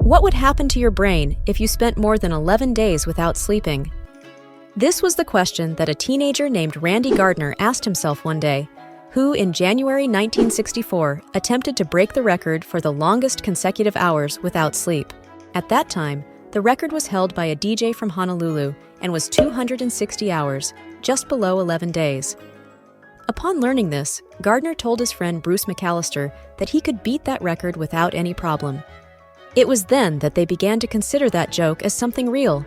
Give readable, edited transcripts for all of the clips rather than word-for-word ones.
What would happen to your brain if you spent more than 11 days without sleeping? This was the question that a teenager named Randy Gardner asked himself one day, who in January 1964 attempted to break the record for the longest consecutive hours without sleep. At that time, the record was held by a DJ from Honolulu and was 260 hours, just below 11 days. Upon learning this, Gardner told his friend Bruce McAllister that he could beat that record without any problem. It was then that they began to consider that joke as something real.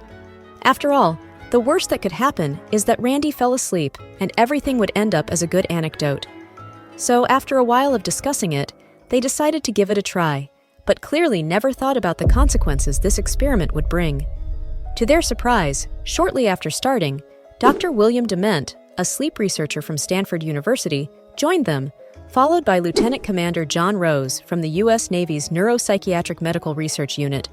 After all, the worst that could happen is that Randy fell asleep and everything would end up as a good anecdote. So after a while of discussing it, they decided to give it a try, but clearly never thought about the consequences this experiment would bring. To their surprise, shortly after starting, Dr. William Dement, a sleep researcher from Stanford University, joined them, followed by Lieutenant Commander John Rose from the U.S. Navy's Neuropsychiatric Medical Research Unit.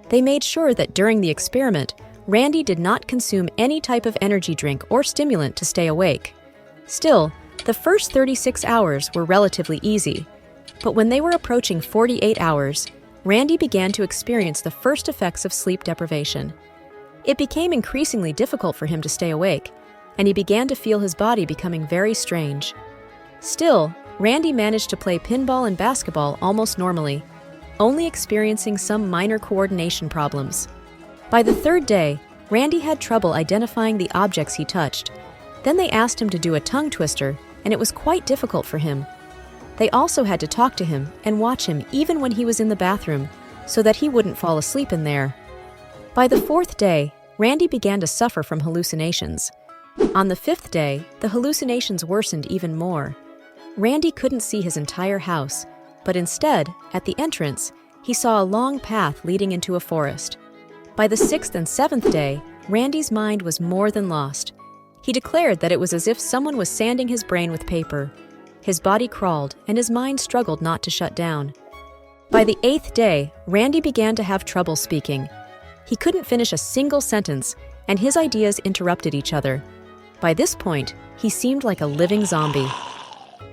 They made sure that during the experiment, Randy did not consume any type of energy drink or stimulant to stay awake. Still, the first 36 hours were relatively easy, but when they were approaching 48 hours, Randy began to experience the first effects of sleep deprivation. It became increasingly difficult for him to stay awake, and he began to feel his body becoming very strange. Still, Randy managed to play pinball and basketball almost normally, only experiencing some minor coordination problems. By the third day, Randy had trouble identifying the objects he touched. Then they asked him to do a tongue twister, and it was quite difficult for him. They also had to talk to him and watch him even when he was in the bathroom, so that he wouldn't fall asleep in there. By the fourth day, Randy began to suffer from hallucinations. On the fifth day, the hallucinations worsened even more. Randy couldn't see his entire house, but instead, at the entrance, he saw a long path leading into a forest. By the sixth and seventh day, Randy's mind was more than lost. He declared that it was as if someone was sanding his brain with paper. His body crawled, and his mind struggled not to shut down. By the eighth day, Randy began to have trouble speaking. He couldn't finish a single sentence, and his ideas interrupted each other. By this point, he seemed like a living zombie.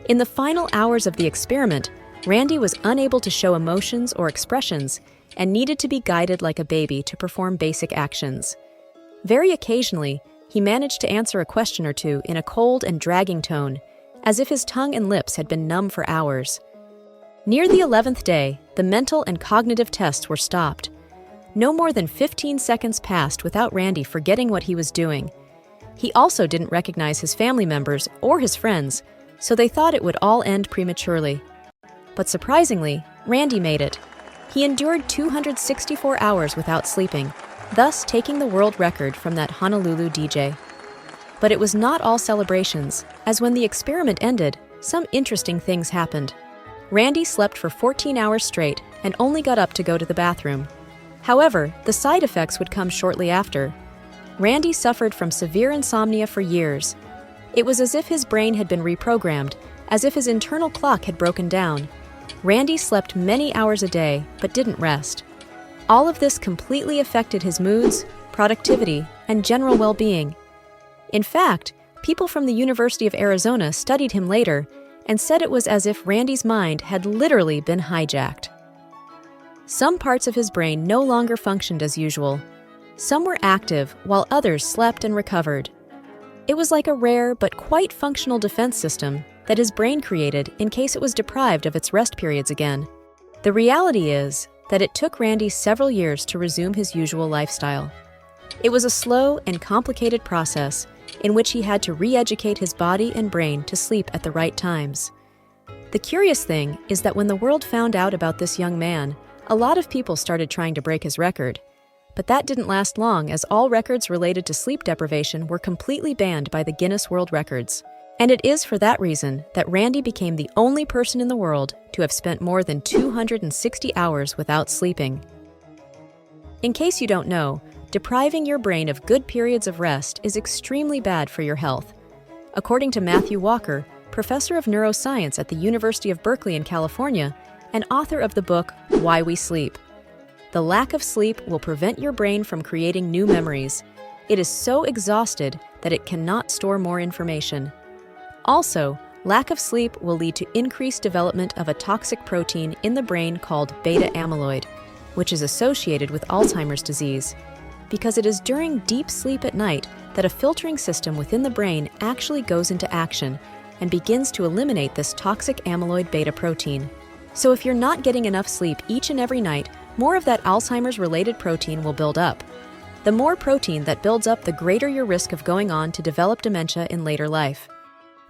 In the final hours of the experiment, Randy was unable to show emotions or expressions and needed to be guided like a baby to perform basic actions. Very occasionally, he managed to answer a question or two in a cold and dragging tone, as if his tongue and lips had been numb for hours. Near the 11th day, the mental and cognitive tests were stopped. No more than 15 seconds passed without Randy forgetting what he was doing. He also didn't recognize his family members or his friends, so they thought it would all end prematurely. But surprisingly, Randy made it. He endured 264 hours without sleeping, thus taking the world record from that Honolulu DJ. But it was not all celebrations, as when the experiment ended, some interesting things happened. Randy slept for 14 hours straight and only got up to go to the bathroom. However, the side effects would come shortly after. Randy suffered from severe insomnia for years. It was as if his brain had been reprogrammed, as if his internal clock had broken down. Randy slept many hours a day, but didn't rest. All of this completely affected his moods, productivity, and general well-being. In fact, people from the University of Arizona studied him later and said it was as if Randy's mind had literally been hijacked. Some parts of his brain no longer functioned as usual. Some were active, while others slept and recovered. It was like a rare but quite functional defense system that his brain created in case it was deprived of its rest periods again. The reality is that it took Randy several years to resume his usual lifestyle. It was a slow and complicated process in which he had to re-educate his body and brain to sleep at the right times. The curious thing is that when the world found out about this young man, a lot of people started trying to break his record. But that didn't last long, as all records related to sleep deprivation were completely banned by the Guinness World Records. And it is for that reason that Randy became the only person in the world to have spent more than 260 hours without sleeping. In case you don't know, depriving your brain of good periods of rest is extremely bad for your health. According to Matthew Walker, professor of neuroscience at the University of Berkeley in California, and author of the book Why We Sleep, the lack of sleep will prevent your brain from creating new memories. It is so exhausted that it cannot store more information. Also, lack of sleep will lead to increased development of a toxic protein in the brain called beta amyloid. which is associated with Alzheimer's disease, because it is during deep sleep at night that a filtering system within the brain actually goes into action and begins to eliminate this toxic amyloid beta protein. So if you're not getting enough sleep each and every night, more of that Alzheimer's-related protein will build up. The more protein that builds up, the greater your risk of going on to develop dementia in later life.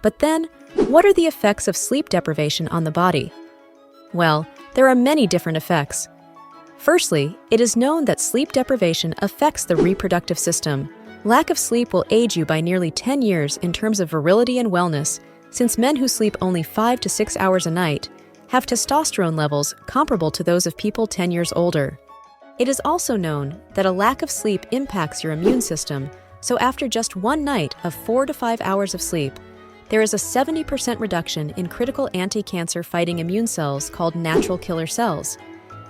But then, what are the effects of sleep deprivation on the body? Well, there are many different effects. Firstly, it is known that sleep deprivation affects the reproductive system. Lack of sleep will age you by nearly 10 years in terms of virility and wellness, since men who sleep only 5 to 6 hours a night have testosterone levels comparable to those of people 10 years older. It is also known that a lack of sleep impacts your immune system, so after just one night of 4 to 5 hours of sleep, there is a 70% reduction in critical anti-cancer fighting immune cells called natural killer cells.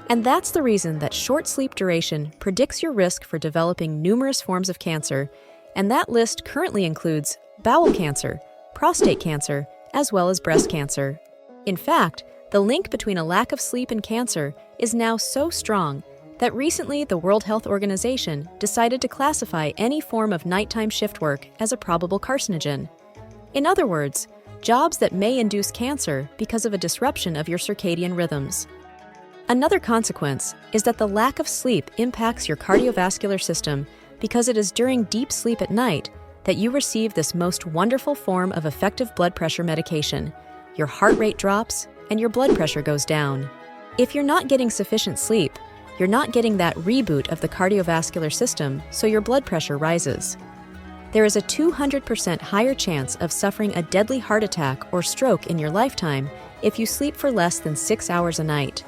And that's the reason that short sleep duration predicts your risk for developing numerous forms of cancer, and that list currently includes bowel cancer, prostate cancer, as well as breast cancer. In fact, the link between a lack of sleep and cancer is now so strong that recently the World Health Organization decided to classify any form of nighttime shift work as a probable carcinogen. In other words, jobs that may induce cancer because of a disruption of your circadian rhythms. Another consequence is that the lack of sleep impacts your cardiovascular system because it is during deep sleep at night that you receive this most wonderful form of effective blood pressure medication. Your heart rate drops and your blood pressure goes down. If you're not getting sufficient sleep, you're not getting that reboot of the cardiovascular system, so your blood pressure rises. There is a 200% higher chance of suffering a deadly heart attack or stroke in your lifetime if you sleep for less than 6 hours a night.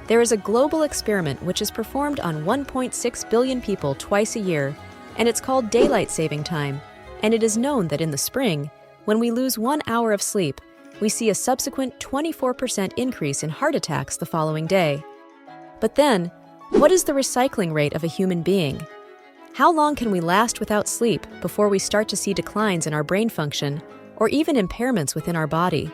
There is a global experiment which is performed on 1.6 billion people twice a year, and it's called daylight saving time, and it is known that in the spring, when we lose 1 hour of sleep, we see a subsequent 24% increase in heart attacks the following day. But then, what is the recycling rate of a human being? How long can we last without sleep before we start to see declines in our brain function or even impairments within our body?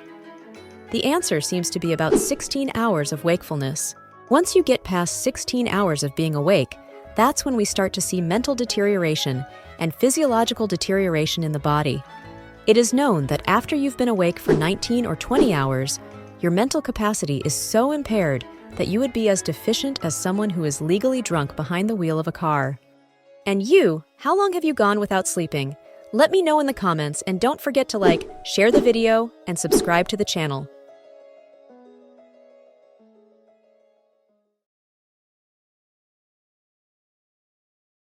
The answer seems to be about 16 hours of wakefulness. Once you get past 16 hours of being awake, that's when we start to see mental deterioration and physiological deterioration in the body. It is known that after you've been awake for 19 or 20 hours, your mental capacity is so impaired that you would be as deficient as someone who is legally drunk behind the wheel of a car. And you, how long have you gone without sleeping? Let me know in the comments, and don't forget to like, share the video, and subscribe to the channel.